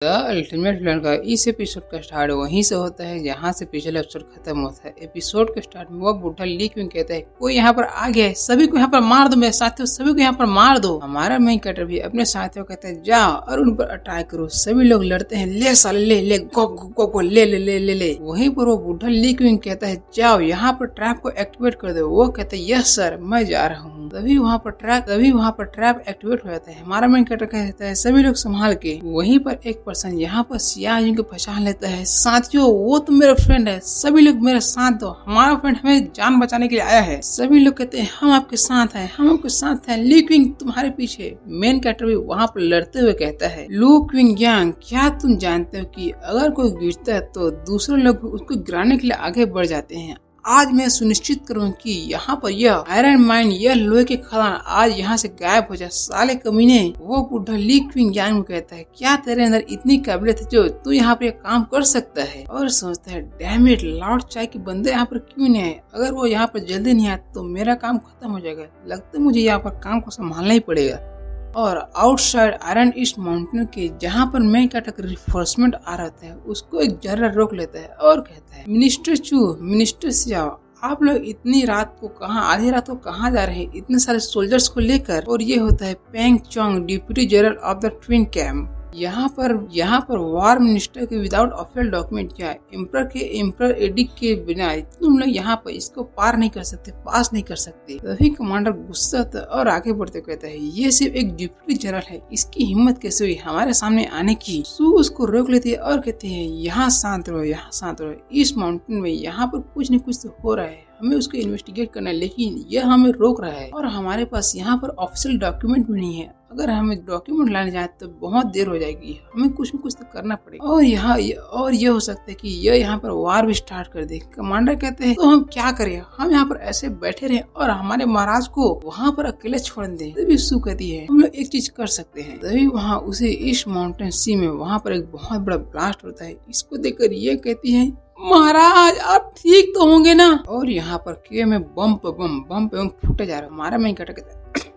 The ultimate villain का इस episode का स्टार्ट वहीं से होता है जहां से पिछले एपिसोड खत्म होता है। एपिसोड के स्टार्ट में वो बूढ़ा ली क्विंग कहता है कोई यहाँ पर आ गया है, सभी को यहाँ पर मार दो, मेरे साथियों सभी को यहाँ पर मार दो। हमारा मेन कैरेक्टर भी अपने साथियों कहता है जाओ और उन पर अटैक करो। सभी लोग लड़ते हैं, ले साले ले ले गो गो गो ले ले ले ले ले। वहीं पर वो बूढ़ा ली क्विंग कहता है जाओ यहाँ पर ट्रैप को एक्टिवेट कर दो। वो कहता है यस सर मैं जा रहा हूँ। तभी वहाँ पर ट्रैप एक्टिवेट हो जाता है। हमारा मेन कैरेक्टर कहता है सभी लोग संभाल के। वहीं पर एक पर्सन यहाँ पर सियाजी को पहचान लेता है। साथियों वो तो मेरा फ्रेंड है, सभी लोग मेरे साथ दो, हमारा फ्रेंड हमें जान बचाने के लिए आया है। सभी लोग कहते हैं हम आपके साथ हैं, हम आपके साथ हैं, ली क्विंग तुम्हारे पीछे। मेन कैरेक्टर भी वहाँ पर लड़ते हुए कहता है लू क्विंग यांग क्या तुम जानते हो कि अगर कोई गिरता है तो दूसरे लोग उसको गिराने के लिए आगे बढ़ जाते हैं। आज मैं सुनिश्चित करूँ कि यहाँ पर यह आयरन माइन, यह लोहे के खदान आज यहाँ से गायब हो जाए, साले कमीने। वो बूढ़ा ली क्विंग यांग कहता है क्या तेरे अंदर इतनी काबिलियत है जो तू यहाँ पर काम कर सकता है। और सोचता है डैम इट लॉर्ड चाय के बंदे यहाँ पर क्यों नहीं आए, अगर वो यहाँ पर जल्दी नहीं आए तो मेरा काम खत्म हो जाएगा। लगता है मुझे यहाँ पर काम को संभालना ही पड़ेगा। और आउटसाइड आयरन ईस्ट माउंटेन के जहाँ पर मैं कैरेक्टर रिफोर्समेंट आ रहा है उसको एक जनरल रोक लेता है और कहता है मिनिस्टर चू, मिनिस्टर सियाओ, आप लोग इतनी रात को कहाँ, आधी रात को कहाँ जा रहे हैं इतने सारे सोल्जर्स को लेकर। और ये होता है Peng Chong, deputy general of the twin camp. यहाँ पर वार मिनिस्टर के विदाउट ऑफिशियल डॉक्यूमेंट या एम्पर एडिक्ट के बिना तुम लोग यहाँ पर इसको पार नहीं कर सकते, पास नहीं कर सकते। तभी कमांडर गुस्सा होता है और आगे बढ़ते कहता है ये सिर्फ एक डिप्टी जनरल है, इसकी हिम्मत कैसे हुई हमारे सामने आने की। सू उसको रोक लेती है और कहते हैं यहाँ शांत रहो, यहाँ शांत रहो, इस माउंटेन में यहाँ पर कुछ न कुछ तो हो रहा है, हमें उसको इन्वेस्टिगेट करना है, लेकिन यह हमें रोक रहा है और हमारे पास यहाँ पर ऑफिशियल डॉक्यूमेंट भी नहीं है। अगर हमें डॉक्यूमेंट लाने जाए तो बहुत देर हो जाएगी, हमें कुछ न कुछ तो करना पड़ेगा। और ये हो सकता है कि यह यहाँ पर वार भी स्टार्ट कर दे। कमांडर कहते हैं तो हम क्या करें, हम यहाँ पर ऐसे बैठे रहे और हमारे महाराज को वहाँ पर अकेले छोड़ दें। तभी सू कहती है हम लोग एक चीज कर सकते हैं। तभी वहाँ उसे ईस्ट माउंटेन सी में वहाँ पर एक बहुत बड़ा ब्लास्ट होता है। इसको देखकर ये कहती है महाराज आप ठीक तो होंगे ना। और यहाँ पर के में बम फूटे जा रहा है। हमारा मैं कहता है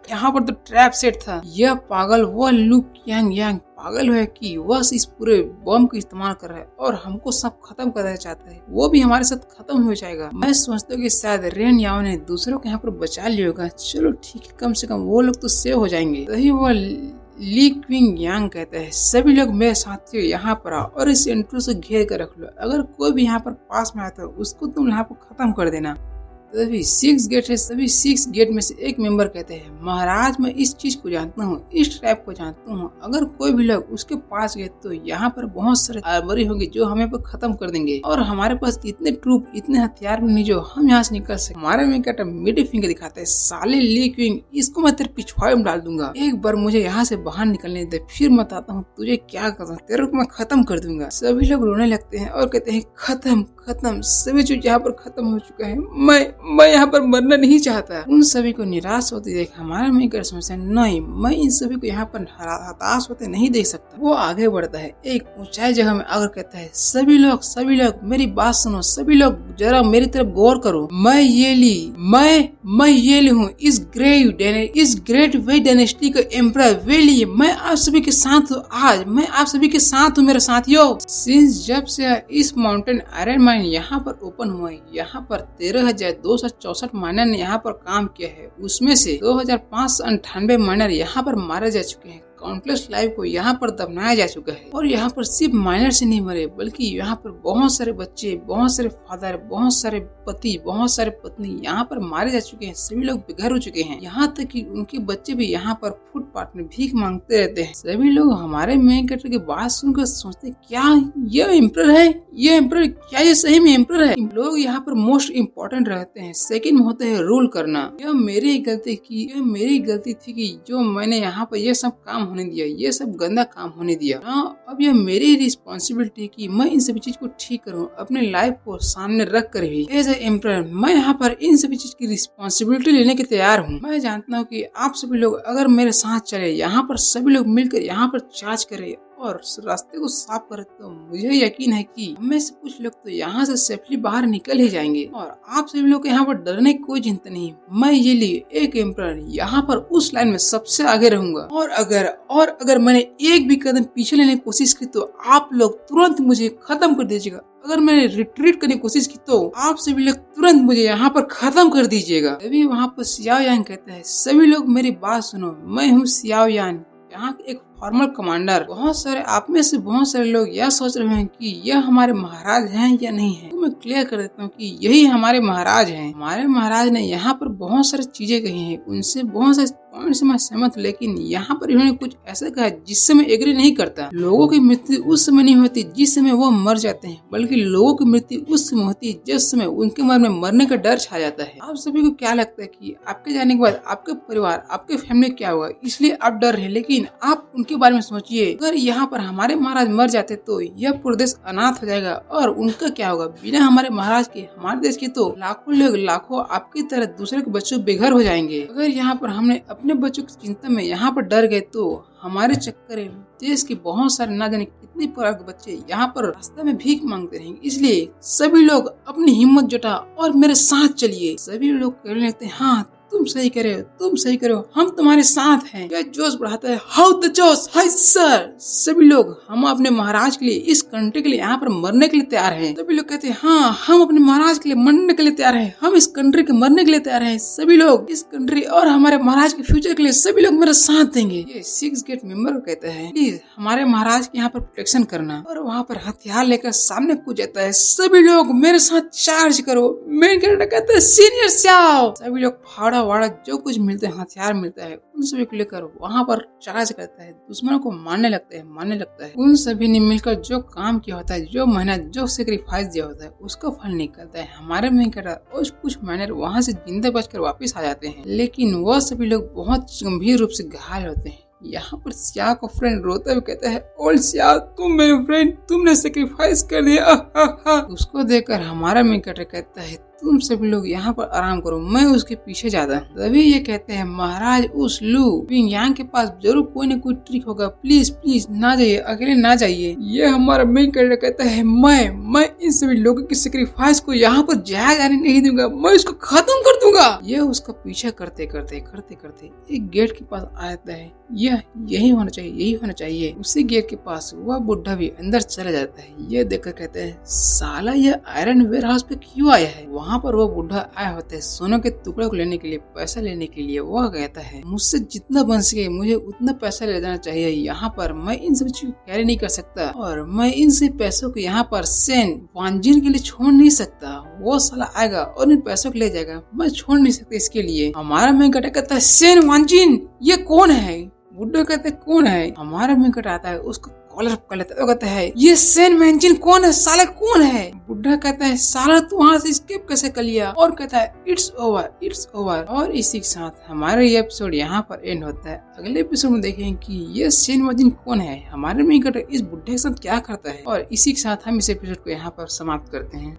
यहाँ पर तो ट्रैप सेट था, यह पागल वो लू क्विंग यांग पागल है कि वह इस पूरे बम का इस्तेमाल कर रहा है और हमको सब खत्म करना चाहता है, वो भी हमारे साथ खत्म हो जाएगा। मैं सोचता हूँ कि शायद रेन याओ ने दूसरों को यहाँ पर बचा लिया होगा। चलो ठीक है, कम से कम वो लोग तो सेव हो जाएंगे। तभी वो ली क्विंग यांग कहते हैं सभी लोग मेरे साथियों यहाँ पर आओ और इस इंट्रो से घेर कर रख लो, अगर कोई भी यहाँ पर पास में आता है उसको तुम यहाँ पर खत्म कर देना। तभी 6 गेट है, सभी 6 गेट में से एक मेंबर कहते हैं महाराज मैं इस चीज को जानता हूँ, इस ट्रैप को जानता हूँ, अगर कोई भी लोग उसके पास गए तो यहाँ पर बहुत सारे आर्मरी होंगे जो हमें पर खत्म कर देंगे और हमारे पास इतने ट्रूप इतने हथियार भी नहीं जो हम यहाँ से निकल सके। हमारे में कहता मिडिल फिंगर दिखाता है साले ली क्विंग इसको मैं तेरे पिछवाड़े में डाल दूंगा, एक बार मुझे यहाँ से बाहर निकलने दे फिर बताता हूँ तुझे क्या करता हूँ, तेरे को मैं खत्म कर दूंगा। सभी लोग रोने लगते हैं और कहते हैं खत्म सभी चीज यहाँ पर खत्म हो चुका है, मैं यहाँ पर मरना नहीं चाहता। उन सभी को निराश होते देख हमारा मेकर समझता है नहीं मैं इन सभी को यहाँ पर हताश होते नहीं देख सकता। वो आगे बढ़ता है, एक ऊंचाई जगह में आकर कहता है सभी लोग मेरी बात सुनो, सभी लोग जरा मेरी तरफ गौर करो। मैं ये ली हूँ इस ग्रेट वे डायनेस्टी का एम्परर वेली, मैं आप सभी के साथ हूँ, आज मैं आप सभी के साथ हूँ मेरे साथियों। सिंस जब से इस माउंटेन आयरन माइन यहाँ पर ओपन हुआ है, यहाँ पर 13,264 माइनर ने यहाँ पर काम किया है, उसमें से 2,598 माइनर यहाँ पर मारे जा चुके हैं, काउंटलेस लाइफ को यहाँ पर दफनाया जा चुका है। और यहाँ पर सिर्फ माइनर से नहीं मरे बल्कि यहाँ पर बहुत सारे बच्चे, बहुत सारे फादर, बहुत सारे पति, बहुत सारे पत्नी यहाँ पर मारे जा चुके हैं, सभी लोग बेघर हो चुके हैं, यहाँ तक कि उनके बच्चे भी यहाँ पर फुटपाथ में भीख मांगते रहते हैं। सभी लोग हमारे मेन कैरेक्टर की बात सुनकर सोचते क्या ये एम्परर है, ये एम्परर क्या ये सही में एम्परर है। लोग यहाँ पर मोस्ट इम्पोर्टेंट रहते हैं, सेकंड में होते हैं रूल करना। यह मेरी गलती थी कि जो मैंने यहाँ पर ये सब काम होने दिया, ये सब गंदा काम होने दिया। अब यह मेरी रिस्पॉन्सिबिलिटी कि मैं इन सभी चीज को ठीक करूं, अपने लाइफ को सामने रख कर भी। एज ए एम्परर मैं यहाँ पर इन सभी चीज की रिस्पॉन्सिबिलिटी लेने के तैयार हूँ। मैं जानता हूँ कि आप सभी लोग अगर मेरे साथ चले, यहाँ पर सभी लोग मिलकर यहाँ पर चार्ज करें और रास्ते को साफ करे तो मुझे यकीन है कि हमें से कुछ लोग तो यहाँ से सेफली बाहर निकल ही जाएंगे और आप सभी लोग यहाँ पर डरने की कोई चिंता नहीं। मैं ये लिए एक एम्परर यहाँ पर उस लाइन में सबसे आगे रहूंगा और अगर मैंने एक भी कदम पीछे लेने की कोशिश की तो आप लोग तुरंत मुझे खत्म कर दीजिएगा। अगर मैंने रिट्रीट करने की कोशिश की तो आप सभी लोग तुरंत मुझे यहाँ पर खत्म कर दीजिएगा। तभी वहाँ पर सियाओ यान कहता है, सभी लोग मेरी बात सुनो, मैं हूँ सियाओ यान, यहाँ एक फॉर्मल कमांडर। बहुत सारे आप में से बहुत सारे लोग यह सोच रहे हैं कि यह हमारे महाराज हैं या नहीं है, तो मैं क्लियर कर देता हूँ कि यही हमारे महाराज हैं। हमारे महाराज ने यहाँ पर बहुत सारी चीजें कही हैं, उनसे बहुत सारे पॉइंट से मैं सहमत, लेकिन यहाँ पर इन्होंने कुछ ऐसा कहा जिससे मैं एग्री नहीं करता। लोगों की मृत्यु उस समय नहीं होती जिस समय वो मर जाते हैं, बल्कि लोगों की मृत्यु उस समय होती है जिस समय उनके मन में मरने का डर छा जाता है। आप सभी को क्या लगता है कि आपके जाने के बाद आपके परिवार, आपके फैमिली क्या होगा, इसलिए आप डर रहे, लेकिन आप उनके बारे में सोचिए। अगर यहाँ पर हमारे महाराज मर जाते तो यह प्रदेश अनाथ हो जाएगा और उनका क्या होगा। बिना हमारे महाराज के हमारे देश के तो लाखों लोग, लाखों आपकी तरह दूसरे के बच्चों बेघर हो जाएंगे। अगर यहाँ पर हमने अपने बच्चों की चिंता में यहाँ पर डर गए तो हमारे चक्कर में देश के बहुत सारे ना जाने कितने प्रकार के बच्चे यहाँ पर रास्ते में भीख मांगते रहेंगे। इसलिए सभी लोग अपनी हिम्मत जुटा और मेरे साथ चलिए। सभी लोग कहने लगते हैं, हाँ तुम सही करे हो, तुम सही करे हो, हम तुम्हारे साथ हैं। यह जोश बढ़ाता है, हाउ द जोश, हाय सर। सभी लोग हम अपने महाराज के लिए, इस कंट्री के लिए यहाँ पर मरने के लिए तैयार हैं। सभी लोग कहते हैं, हाँ हम अपने महाराज के लिए मरने के लिए तैयार हैं, हम इस कंट्री के मरने के लिए तैयार हैं। सभी लोग इस कंट्री और हमारे महाराज के फ्यूचर के लिए सभी लोग मेरा साथ देंगे। ये 6 गेट मेंबर कहता है, प्लीज हमारे महाराज के यहाँ पर प्रोटेक्शन करना, और वहाँ पर हथियार लेकर सामने कूद जाता है। सभी लोग मेरे साथ चार्ज करो। मेन कैरेक्टर कहता है, सीनियर सियाओ। सभी लोग फाड़ा वाड़ा जो कुछ मिलते हैं, हथियार मिलता है, उन सभी को लेकर वहाँ पर चार्ज करता है, दुश्मनों को मारने लगता है। उन सभी ने मिलकर जो काम किया होता है, जो मेहनत, जो सेक्रीफाइस दिया होता है, उसका फल निकलता है। हमारे में और कुछ माइनर वहाँ से जिंदा बचकर वापस आ जाते हैं, लेकिन वह सभी लोग बहुत गंभीर रूप से घायल होते हैं। यहाँ पर सियाओ का फ्रेंड रोता हुआ कहता है, ओल्ड सियाओ तुम मेरे फ्रेंड, तुमने सेक्रीफाइस कर दिया। उसको देखकर हमारा मेन कैरेक्टर कहता है, तुम सभी लोग यहाँ पर आराम करो, मैं उसके पीछे जाता हूँ। तभी ये कहते हैं, महाराज उस लू विंग यांग के पास जरूर कोई न कोई ट्रिक होगा, प्लीज प्लीज ना जाइए, अकेले ना जाइए। ये हमारा मेन कैरेक्टर कहता है, मैं इन सभी लोगों की सेक्रीफाइस को यहाँ पर जाया जाने नहीं दूंगा, मैं उसको खत्म कर दूंगा। ये उसका पीछा करते एक गेट के पास आ जाता है। यही होना चाहिए। उसी गेट के पास वह बुढ़ा भी अंदर चला जाता है। ये देखकर कहते हैं, साला ये आयरन वेयर हाउस पे क्यों आया है। वहाँ पर वो बुढ़ा आया होता है सोने के टुकड़े को लेने के लिए, पैसा लेने के लिए। वह कहता है, मुझसे जितना बन सके मुझे उतना पैसा ले जाना चाहिए। यहाँ पर मैं इन सब चीजों को कैरी नहीं कर सकता और मैं इन सब पैसों को यहाँ पर सेन वांजिन के लिए छोड़ नहीं सकता। वो साला आएगा और इन पैसों को ले जाएगा, मैं छोड़ नहीं सकता इसके लिए। हमारा मेन कैरेक्टर कहता है, सेन वांजिन ये कौन है। बुढ़ा कहते हैं, कौन है। हमारा मेन कैरेक्टर आता है, उसको कॉलर कर लेता है। वो कहता है, ये सेन वांजिन कौन है, साला कौन है। बुढ़ा कहता है, साला तू वहाँ से एस्केप कैसे कर लिया। और कहता है, इट्स ओवर। और इसी के साथ हमारा ये एपिसोड यहाँ पर एंड होता है। अगले एपिसोड में देखेंगे कि ये सेन वांजिन कौन है, हमारे मेन कैरेक्टर इस बुढ़े के साथ क्या करता है, और इसी के साथ हम इस एपिसोड को यहाँ पर समाप्त करते हैं।